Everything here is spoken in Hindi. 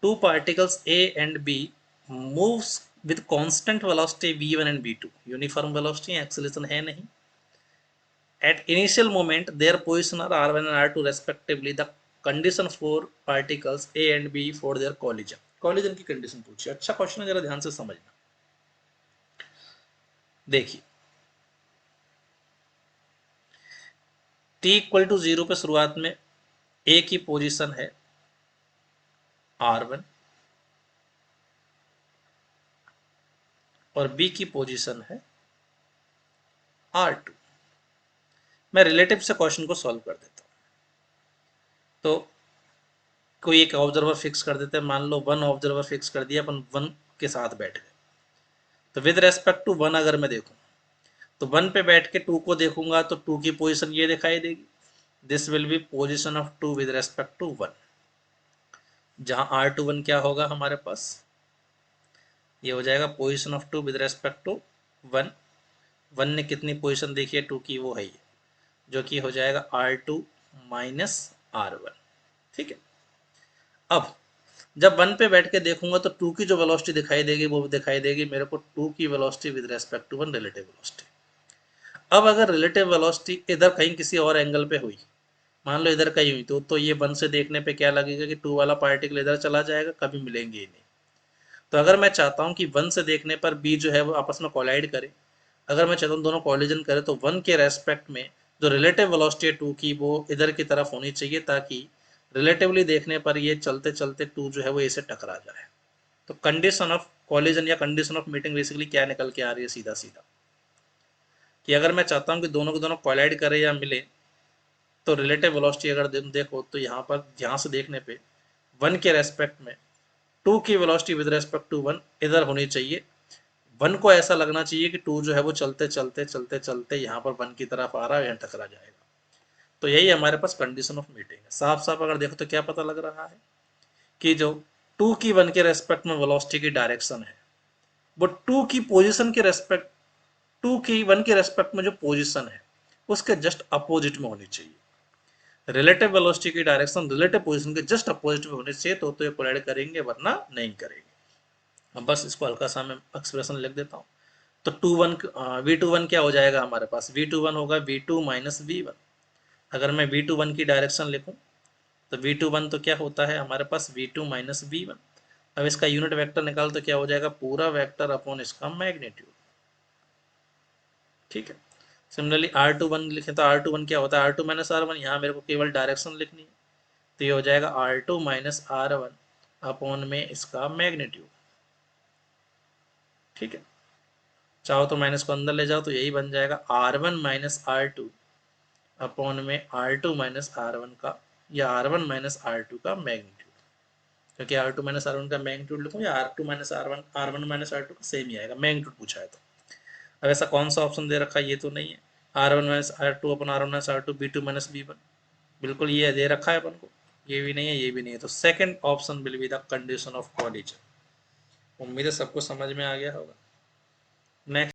two particles A and B moves with constant velocity v1 and v2, uniform velocity acceleration है नहीं. At initial moment their position are r1 and r2 respectively. The condition for particles A and B for their collision. collision की कंडीशन पूछी. अच्छा क्वेश्चन है, जरा ध्यान से समझना. देखिए t इक्वल टू 0 पे शुरुआत में A की पोजीशन है r1 और B की पोजीशन है r2. मैं रिलेटिव से क्वेश्चन को सॉल्व कर देता हूं. तो कोई एक ऑब्जर्वर फिक्स कर देते हैं, मान लो 1 ऑब्जर्वर फिक्स कर दिया, अपन 1 के साथ बैठ गए. तो विद रेस्पेक्ट टू 1 अगर मैं देखूं तो 1 पे बैठ के 2 को देखूंगा तो 2 की पोजीशन ये दिखाई देगी. This will be position of 2 with respect to 1. जहां r21 क्या होगा हमारे पास, ये हो जाएगा position of 2 with respect to 1. 1 ने कितनी पोजीशन देखी है 2 की, वो है ये, जो कि हो जाएगा r2 माइनस r1. ठीक है. अब जब 1 पे बैठ के देखूंगा तो 2 की जो वेलोसिटी दिखाई देगी वो दिखाई देगी मेरे को 2 की velocity with respect to 1 relative velocity. अब अगर रिलेटिव वेलोसिटी इधर कहीं किसी और एंगल पे हुई, मान लो इधर कहीं हुई, तो ये 1 से देखने पे क्या लगेगा कि 2 वाला पार्टिकल इधर चला जाएगा, कभी मिलेंगे ही नहीं. तो अगर मैं चाहता हूं कि 1 से देखने पर B जो है वो आपस में कोलाइड करे, अगर मैं चाहता हूँ दोनों कॉलिजन करे, तो 1 के रेस्पेक्ट में जो रिलेटिव वेलोसिटी है 2 की वो इधर की तरफ होनी चाहिए, ताकि रिलेटिवली देखने पर ये चलते चलते 2 जो है वो इसे टकरा जाए. तो कंडीशन ऑफ कॉलिजन या कंडीशन ऑफ मीटिंग बेसिकली क्या निकल के आ रही है, सीधा सीधा कि अगर मैं चाहता हूँ कि दोनों के दोनों कोलाइड करे या मिले, तो रिलेटिव वेलोसिटी अगर देखो तो यहाँ पर ध्यान से देखने पे 1 के रेस्पेक्ट में 2 की वेलोसिटी विद रेस्पेक्ट टू 1 इधर होनी चाहिए. 1 को ऐसा लगना चाहिए कि 2 जो है वो चलते चलते चलते चलते यहाँ पर 1 की तरफ आ रहा है, यहाँ टकरा जाएगा. तो यही हमारे पास कंडीशन ऑफ मीटिंग है. साफ साफ अगर देखो तो क्या पता लग रहा है कि जो 2 की 1 के रेस्पेक्ट में वेलोसिटी की डायरेक्शन है वो 2 की पोजीशन के रेस्पेक्ट 2 की 1 के रेस्पेक्ट में जो पोजीशन है उसके जस्ट अपोजिट में होनी चाहिए. रिलेटिव वेलोसिटी की डायरेक्शन रिलेटिव पोजीशन के जस्ट अपोजिट में होनी चाहिए, तो ये कोलाइड करेंगे, वरना नहीं करेंगे. अब बस इसको हल्का सा मैं एक्सप्रेशन लिख देता हूँ. तो V21 क्या हो जाएगा हमारे पास, V21 होगा V2 माइनस V1. अगर मैं V21 की डायरेक्शन लिखूं तो V21 तो क्या होता है हमारे पास V2 माइनस V1. अब इसका यूनिट वेक्टर निकाल तो क्या हो जाएगा, पूरा वेक्टर अपॉन इसका मैग्नीट्यूड. ठीक है. सिमिलरली R21 लिखें तो R21 क्या होता है, R2 माइनस R1. यहाँ मेरे को केवल डायरेक्शन लिखनी है, तो ये हो जाएगा R2 माइनस R1 अपॉन में इसका मैग्नीट्यूड. ठीक है. चाहो तो माइनस को अंदर ले जाओ तो यही बन जाएगा R1 माइनस R2 अपॉन में R2 माइनस R1 का या R1 माइनस R2 का मैग्नीट्यूड. क्योंकि R2 माइनस R1 का मैग्नीट्यूड लिखूँ या R2 minus R1 minus R2 का सेम ही आएगा, मैग्नीट्यूड पूछा है तो. अब ऐसा कौन सा ऑप्शन दे रखा है, ये तो नहीं है. R1 माइनस R2 अपन R1 minus R2 B2 minus B1, बिल्कुल ये दे रखा है अपन को, ये भी नहीं है ये भी नहीं है. तो second option will be the condition of collision. उम्मीद है सबको समझ में आ गया होगा. नेक्स्ट